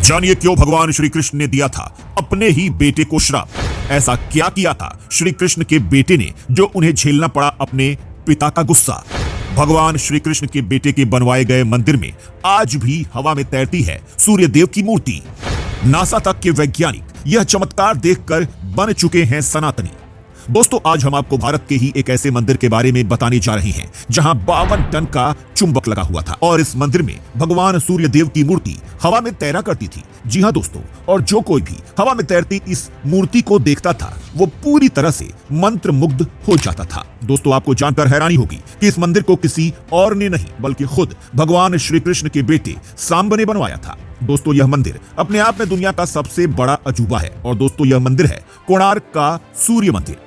जानिए क्यों भगवान श्री कृष्ण ने दिया था अपने ही बेटे को श्राप। ऐसा क्या किया था श्री कृष्ण के बेटे ने जो उन्हें झेलना पड़ा अपने पिता का गुस्सा। भगवान श्री कृष्ण के बेटे के बनवाए गए मंदिर में आज भी हवा में तैरती है सूर्य देव की मूर्ति। नासा तक के वैज्ञानिक यह चमत्कार देखकर बन चुके हैं सनातनी। दोस्तों, आज हम आपको भारत के ही एक ऐसे मंदिर के बारे में बताने जा रहे हैं जहां 52 टन का चुंबक लगा हुआ था और इस मंदिर में भगवान सूर्य देव की मूर्ति हवा में तैरा करती थी। जी हां दोस्तों, और जो कोई भी हवा में तैरती इस मूर्ति को देखता था वो पूरी तरह से मंत्र मुग्ध हो जाता था। दोस्तों, आपको जानकर हैरानी होगी कि इस मंदिर को किसी और ने नहीं बल्कि खुद भगवान श्री कृष्ण के बेटे सांब ने बनवाया था। दोस्तों, यह मंदिर अपने आप में दुनिया का सबसे बड़ा अजूबा है और दोस्तों यह मंदिर है कोणार्क का सूर्य मंदिर।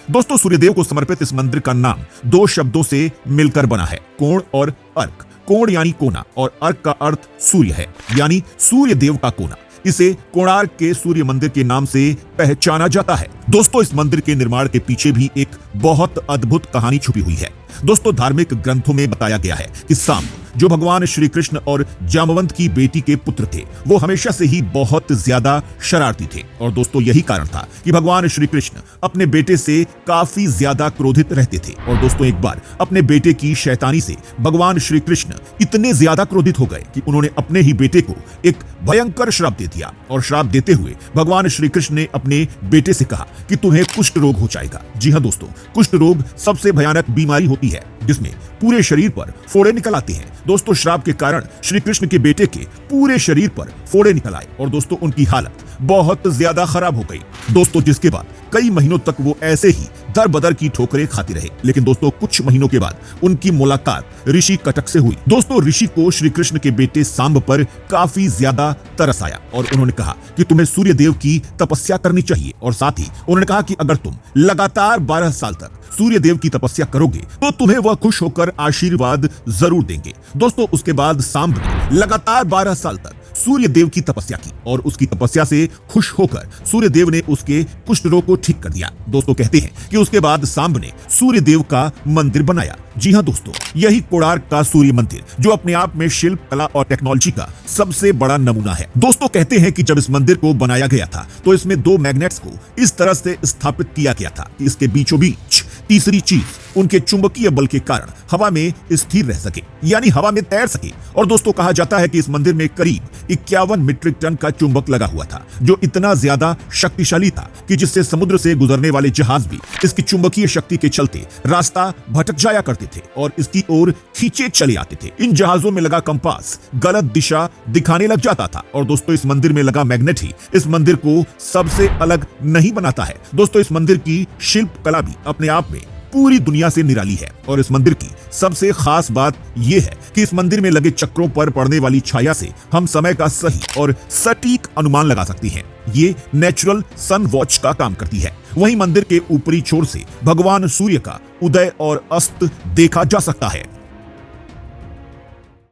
दोस्तों, सूर्यदेव को समर्पित इस मंदिर का नाम दो शब्दों से मिलकर बना है, कोण और अर्क। कोण यानी कोना और अर्क का अर्थ सूर्य है, यानी सूर्य देव का कोना। इसे कोणार्क के सूर्य मंदिर के नाम से पहचाना जाता है। दोस्तों, इस मंदिर के निर्माण के पीछे भी एक बहुत अद्भुत कहानी छुपी हुई है। दोस्तों, धार्मिक ग्रंथों में बताया गया है कि सांब जो भगवान श्री कृष्ण और जामवंत की बेटी के पुत्र थे, वो हमेशा से ही बहुत ज्यादा शरारती थे और दोस्तों यही कारण था कि भगवान श्री कृष्ण अपने बेटे से काफी ज्यादा क्रोधित रहते थे। और दोस्तों, एक बार अपने बेटे की शैतानी से भगवान श्री कृष्ण इतने ज्यादा क्रोधित हो गए कि उन्होंने अपने ही बेटे को एक भयंकर श्राप दे दिया और श्राप देते हुए भगवान श्री कृष्ण ने अपने बेटे से कहा कि तुम्हें कुष्ठ रोग हो जाएगा। जी हाँ दोस्तों, कुष्ठ रोग सबसे भयानक बीमारी होती है जिसमें पूरे शरीर पर फोड़े निकल आते हैं। दोस्तों, श्राप के कारण श्री कृष्ण के बेटे के पूरे शरीर पर फोड़े निकल आए और दोस्तों उनकी हालत बहुत ज्यादा खराब हो गई। दोस्तों, जिसके बाद कई महीनों तक वो ऐसे ही दर बदर की ठोकरें खाती रहे। लेकिन दोस्तों, कुछ महीनों के बाद उनकी मुलाकात ऋषि कटक से हुई। दोस्तों, ऋषि को श्री कृष्ण के बेटे सांब पर काफी ज्यादा तरस आया और उन्होंने कहा कि तुम्हें सूर्य देव की तपस्या करनी चाहिए और साथ ही उन्होंने कहा कि अगर तुम लगातार 12 साल तक सूर्य देव की तपस्या करोगे तो तुम्हें वह खुश होकर आशीर्वाद जरूर देंगे। दोस्तों, उसके बाद सांब ने लगातार 12 साल तक सूर्य देव की तपस्या की और उसकी तपस्या से खुश होकर सूर्य देव ने उसके कुष्ठ रोग को ठीक कर दिया। दोस्तों, कहते हैं कि उसके बाद सांब ने सूर्य देव का मंदिर बनाया। जी हाँ दोस्तों, यही कोणार्क का सूर्य मंदिर जो अपने आप में शिल्प कला और टेक्नोलॉजी का सबसे बड़ा नमूना है। दोस्तों, कहते हैं कि जब इस मंदिर को बनाया गया था तो इसमें 2 मैग्नेट्स को इस तरह से स्थापित किया गया था कि इसके बीचों बीच तीसरी चीज उनके चुंबकीय बल के कारण हवा में स्थिर रह सके, यानी हवा में तैर सके। और दोस्तों, कहा जाता है कि इस मंदिर में करीब 51 मीट्रिक टन का चुंबक लगा हुआ था जो इतना ज्यादा शक्तिशाली था कि जिससे समुद्र से गुजरने वाले जहाज भी इसकी चुंबकीय शक्ति के चलते रास्ता भटक जाया करते थे और इसकी ओर खींचे चले आते थे। इन जहाजों में लगा कंपास गलत दिशा दिखाने लग जाता था और दोस्तों इस मंदिर में लगा मैग्नेट ही इस मंदिर को सबसे अलग नहीं बनाता है। दोस्तों, इस मंदिर की शिल्प कला भी अपने आप में पूरी दुनिया से निराली है और इस मंदिर की सबसे खास बात यह है कि इस मंदिर में लगे चक्रों पर पड़ने वाली छाया से हम समय का सही और सटीक अनुमान लगा सकते हैं। ये नेचुरल सन वॉच का काम करती है। वहीं मंदिर के ऊपरी छोर से भगवान सूर्य का उदय और अस्त देखा जा सकता है।